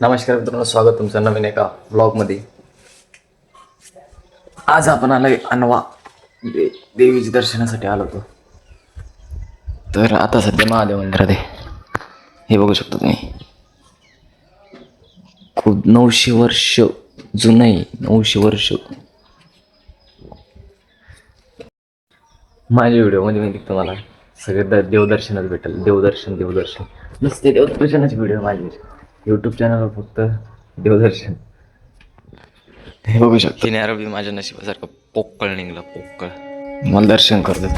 नमस्कार मित्रांनो, स्वागत तुमचं नवीन एका ब्लॉगमध्ये. आज आपण आलोय अनवा देवीच्या दर्शनासाठी आलो होतो. तर आता सध्या महादेव मंदिरात आहे. हे बघू शकता तुम्ही, खूप 900 वर्ष जुनं आहे. 900 वर्ष. माझ्या व्हिडिओमध्ये मी तुम्हाला सगळे देवदर्शनच भेटेल. देवदर्शन नुसते देवदर्शनाचे व्हिडिओ माझे यूट्यूब चॅनलवर फक्त देवदर्शन. हे बघू शकतो. तिने अरबी माझ्या नशिबासारखं पोकळ निघलं. मला दर्शन करतो.